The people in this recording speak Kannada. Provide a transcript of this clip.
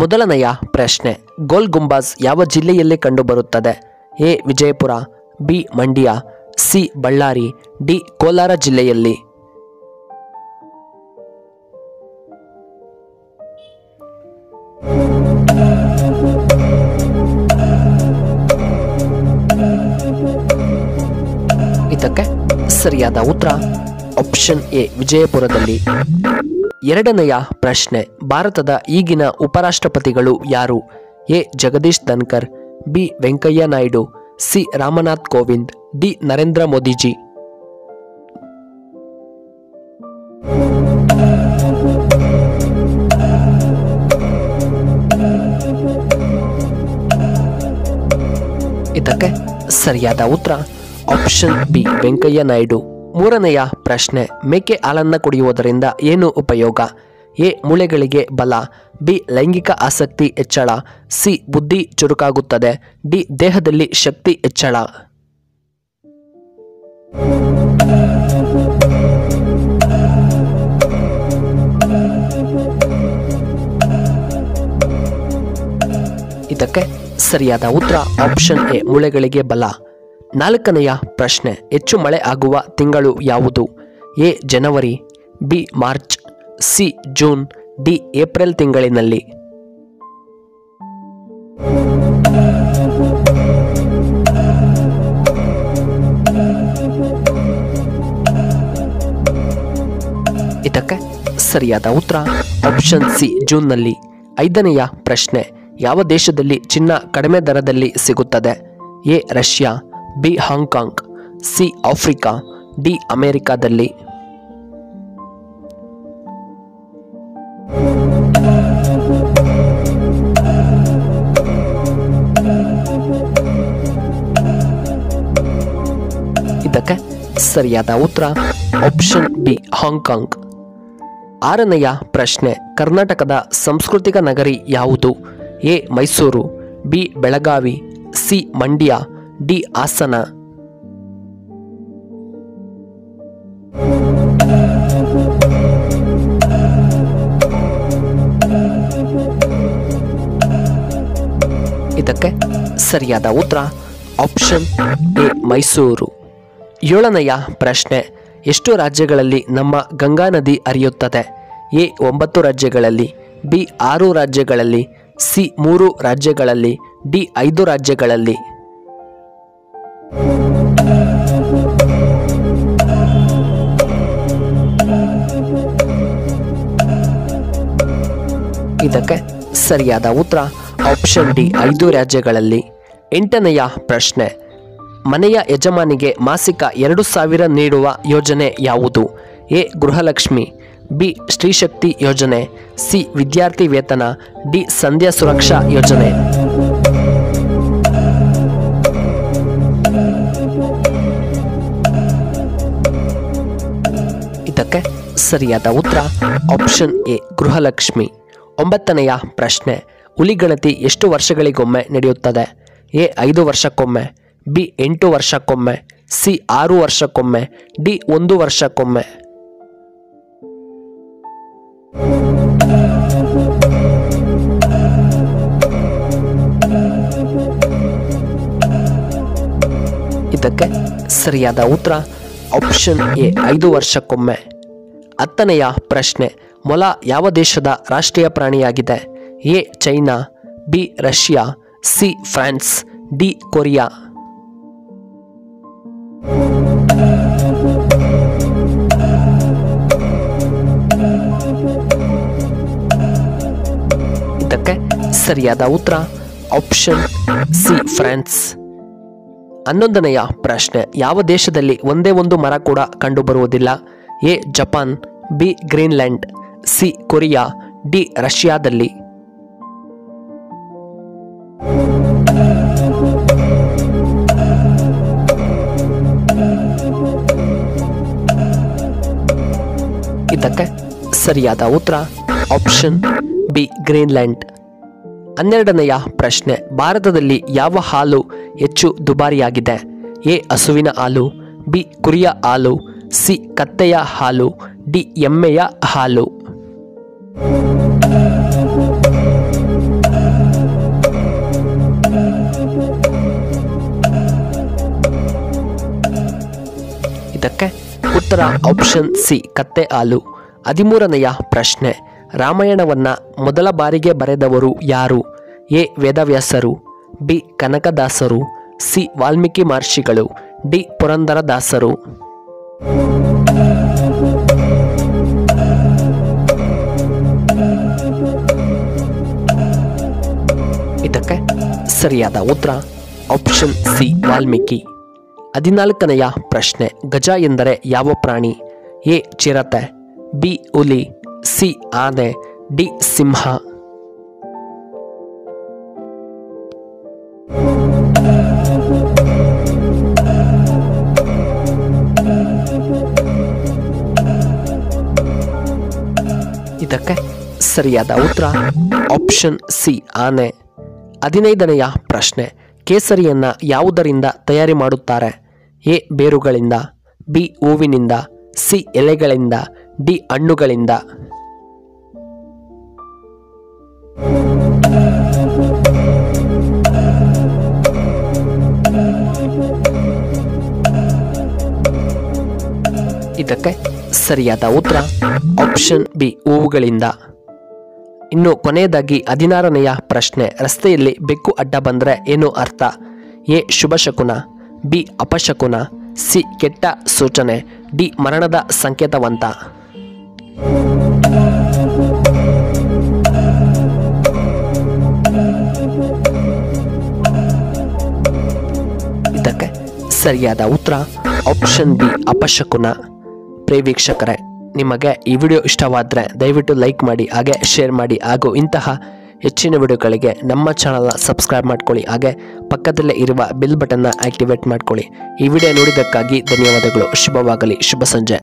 ಮೊದಲನೆಯ ಪ್ರಶ್ನೆ, ಗೋಲ್ ಗುಂಬಾಜ್ ಯಾವ ಜಿಲ್ಲೆಯಲ್ಲಿ ಕಂಡುಬರುತ್ತದೆ? A Vijayapura, B Mandya, C Ballari, D Kolar ಜಿಲ್ಲೆಯಲ್ಲಿ. ಇದಕ್ಕೆ ಸರಿಯಾದ ಉತ್ತರ ಆಪ್ಷನ್ ಎ ವಿಜಯಪುರದಲ್ಲಿ. ಎರಡನೆಯ ಪ್ರಶ್ನೆ, ಭಾರತದ ಈಗಿನ ಉಪರಾಷ್ಟ್ರಪತಿಗಳು ಯಾರು? A Jagadish Dhankhar, B Venkaiah Naidu, C Ramnath Kovind, D Narendra Modiji. ಇದಕ್ಕೆ ಸರಿಯಾದ ಉತ್ತರ ಆಪ್ಷನ್ ಬಿ ವೆಂಕಯ್ಯ ನಾಯ್ಡು. ಮೂರನೆಯ ಪ್ರಶ್ನೆ, ಮೇಕೆ ಹಾಲನ್ನು ಕುಡಿಯುವುದರಿಂದ ಏನು ಉಪಯೋಗ? ಎ ಮೂಳೆಗಳಿಗೆ ಬಲ, ಬಿ ಲೈಂಗಿಕ ಆಸಕ್ತಿ ಹೆಚ್ಚಳ, ಸಿ ಬುದ್ಧಿ ಚುರುಕಾಗುತ್ತದೆ, ಡಿ ದೇಹದಲ್ಲಿ ಶಕ್ತಿ ಹೆಚ್ಚಳ. ಇದಕ್ಕೆ ಸರಿಯಾದ ಉತ್ತರ ಆಪ್ಷನ್ ಎ ಮೂಳೆಗಳಿಗೆ ಬಲ. ನಾಲ್ಕನೆಯ ಪ್ರಶ್ನೆ, ಹೆಚ್ಚು ಮಳೆ ಆಗುವ ತಿಂಗಳು ಯಾವುದು? A January, B March, C June, D April ತಿಂಗಳಿನಲ್ಲಿ. ಇದಕ್ಕೆ ಸರಿಯಾದ ಉತ್ತರ ಆಪ್ಷನ್ ಸಿ ಜೂನ್ನಲ್ಲಿ. ಐದನೆಯ ಪ್ರಶ್ನೆ, ಯಾವ ದೇಶದಲ್ಲಿ ಚಿನ್ನ ಕಡಿಮೆ ದರದಲ್ಲಿ ಸಿಗುತ್ತದೆ? A Russia, B Hong Kong, C Africa, D ಅಮೆರಿಕಾದಲ್ಲಿ. ಇದಕ್ಕೆ ಸರಿಯಾದ ಉತ್ತರ ಆಪ್ಷನ್ ಬಿ ಹಾಂಗ್ಕಾಂಗ್. ಆರನೆಯ ಪ್ರಶ್ನೆ, ಕರ್ನಾಟಕದ ಸಾಂಸ್ಕೃತಿಕ ನಗರಿ ಯಾವುದು? A Mysuru, B Belagavi, C Mandya, D Hassan. ಇದಕ್ಕೆ ಸರಿಯಾದ ಉತ್ತರ ಆಪ್ಷನ್ ಎ ಮೈಸೂರು. ಏಳನೆಯ ಪ್ರಶ್ನೆ, ಎಷ್ಟು ರಾಜ್ಯಗಳಲ್ಲಿ ನಮ್ಮ ಗಂಗಾ ನದಿ ಹರಿಯುತ್ತದೆ? ಎ 9 ರಾಜ್ಯಗಳಲ್ಲಿ, ಬಿ 6 ರಾಜ್ಯಗಳಲ್ಲಿ, ಸಿ 3 ರಾಜ್ಯಗಳಲ್ಲಿ, ಡಿ 5 ರಾಜ್ಯಗಳಲ್ಲಿ. ಇದಕ್ಕೆ ಸರಿಯಾದ ಉತ್ತರ ಆಪ್ಷನ್ ಡಿ 5 ರಾಜ್ಯಗಳಲ್ಲಿ. ಎಂಟನೆಯ ಪ್ರಶ್ನೆ, ಮನೆಯ ಯಜಮಾನಿಗೆ ಮಾಸಿಕ 2,000 ನೀಡುವ ಯೋಜನೆ ಯಾವುದು? ಎ ಗೃಹಲಕ್ಷ್ಮಿ, ಬಿ ಸ್ತ್ರೀಶಕ್ತಿ ಯೋಜನೆ, ಸಿ ವಿದ್ಯಾರ್ಥಿ ವೇತನ, ಡಿ ಸಂಧ್ಯಾ ಸುರಕ್ಷಾ ಯೋಜನೆ. ಇದಕ್ಕೆ ಸರಿಯಾದ ಉತ್ತರ ಆಪ್ಷನ್ ಎ ಗೃಹಲಕ್ಷ್ಮಿ. ಒಂಬತ್ತನೆಯ ಪ್ರಶ್ನೆ, ಹುಲಿಗಣತಿ ಎಷ್ಟು ವರ್ಷಗಳಿಗೊಮ್ಮೆ ನಡೆಯುತ್ತದೆ? ಎ 5 ವರ್ಷಕ್ಕೊಮ್ಮೆ, ಬಿ 8 ವರ್ಷಕ್ಕೊಮ್ಮೆ, ಸಿ 6 ವರ್ಷಕ್ಕೊಮ್ಮೆ, ಡಿ 1 ವರ್ಷಕ್ಕೊಮ್ಮೆ. ಇದಕ್ಕೆ ಸರಿಯಾದ ಉತ್ತರ ಆಪ್ಷನ್ ಎ 5 ವರ್ಷಕ್ಕೊಮ್ಮೆ. ಹತ್ತನೆಯ ಪ್ರಶ್ನೆ, ಮೊಲ ಯಾವ ದೇಶದ ರಾಷ್ಟ್ರೀಯ ಪ್ರಾಣಿಯಾಗಿದೆ? A China, B Russia, C France, D Korea. ಇದಕ್ಕೆ ಸರಿಯಾದ ಉತ್ತರ ಆಪ್ಷನ್ ಸಿ ಫ್ರಾನ್ಸ್. 11ನೆಯ ಪ್ರಶ್ನೆ, ಯಾವ ದೇಶದಲ್ಲಿ ಒಂದೇ ಒಂದು ಮರ ಕೂಡ ಕಂಡುಬರುವುದಿಲ್ಲ? A Japan, B Greenland, C Korea, D ರಷ್ಯಾದಲ್ಲಿ. ಇದಕ್ಕೆ ಸರಿಯಾದ ಉತ್ತರ ಆಪ್ಷನ್ ಬಿ ಗ್ರೀನ್ಲ್ಯಾಂಡ್. 12ನೆಯ ಪ್ರಶ್ನೆ, ಭಾರತದಲ್ಲಿ ಯಾವ ಹಾಲು ಹೆಚ್ಚು ದುಬಾರಿಯಾಗಿದೆ? ಎ ಹಸುವಿನ ಹಾಲು, ಬಿ ಕುರಿಯ ಹಾಲು, ಸಿ ಕತ್ತೆಯ ಹಾಲು, ಡಿ ಎಮ್ಮೆಯ ಹಾಲು. ಉತ್ತರ ಆಪ್ಷನ್ ಸಿ ಕತ್ತೆ ಹಾಲು. 13ನೆಯ ಪ್ರಶ್ನೆ, ರಾಮಾಯಣವನ್ನ ಮೊದಲ ಬಾರಿಗೆ ಬರೆದವರು ಯಾರು? ಎ ವೇದವ್ಯಾಸರು, ಬಿ ಕನಕದಾಸರು, ಸಿ ವಾಲ್ಮೀಕಿ ಮಹರ್ಷಿಗಳು, ಡಿ ಪುರಂದರದಾಸರು. ಇದಕ್ಕೆ ಸರಿಯಾದ ಉತ್ತರ ಆಪ್ಷನ್ ಸಿ ವಾಲ್ಮೀಕಿ. 14ನೆಯ ಪ್ರಶ್ನೆ, ಗಜ ಎಂದರೆ ಯಾವ ಪ್ರಾಣಿ? ಎ ಚಿರತೆ, ಬಿ ಹುಲಿ, ಸಿ ಆನೆ, ಡಿ ಸಿಂಹ. ಇದಕ್ಕೆ ಸರಿಯಾದ ಉತ್ತರ ಆಪ್ಷನ್ ಸಿ ಆನೆ. 15ನೆಯ ಪ್ರಶ್ನೆ, ಕೇಸರಿಯನ್ನ ಯಾವುದರಿಂದ ತಯಾರಿ ಮಾಡುತ್ತಾರೆ? ಎ ಬೇರುಗಳಿಂದ, ಬಿ ಹೂವಿನಿಂದ, ಸಿ ಎಲೆಗಳಿಂದ, ಡಿ ಹಣ್ಣುಗಳಿಂದ. ಇದಕ್ಕೆ ಸರಿಯಾದ ಉತ್ತರ ಆಪ್ಷನ್ ಬಿ ಹೂವುಗಳಿಂದ. ಇನ್ನು ಕೊನೆಯದಾಗಿ 16ನೆಯ ಪ್ರಶ್ನೆ, ರಸ್ತೆಯಲ್ಲಿ ಬೆಕ್ಕು ಅಡ್ಡ ಬಂದರೆ ಏನು ಅರ್ಥ? ಎ ಶುಭ ಶಕುನ, ಬಿ ಅಪಶಕುನ, ಸಿ ಕೆಟ್ಟ ಸೂಚನೆ, ಡಿ ಮರಣದ ಸಂಕೇತವಂತ. ಇದಕ್ಕೆ ಸರಿಯಾದ ಉತ್ತರ ಆಪ್ಷನ್ ಬಿ ಅಪಶಕುನ. ಪ್ರಿಯ ವೀಕ್ಷಕರೇ, ನಿಮಗೆ ಈ ವಿಡಿಯೋ ಇಷ್ಟವಾದರೆ ದಯವಿಟ್ಟು ಲೈಕ್ ಮಾಡಿ, ಹಾಗೆ ಶೇರ್ ಮಾಡಿ, ಹಾಗೂ ಇಂತಹ ಹೆಚ್ಚಿನ ವಿಡಿಯೋಗಳಿಗೆ ನಮ್ಮ ಚಾನಲ್ನ ಸಬ್ಸ್ಕ್ರೈಬ್ ಮಾಡ್ಕೊಳ್ಳಿ, ಹಾಗೆ ಪಕ್ಕದಲ್ಲೇ ಇರುವ ಬೆಲ್ ಬಟನ್ನ ಆಕ್ಟಿವೇಟ್ ಮಾಡ್ಕೊಳ್ಳಿ. ಈ ವಿಡಿಯೋ ನೋಡಿದ್ದಕ್ಕಾಗಿ ಧನ್ಯವಾದಗಳು. ಶುಭವಾಗಲಿ. ಶುಭ ಸಂಜೆ.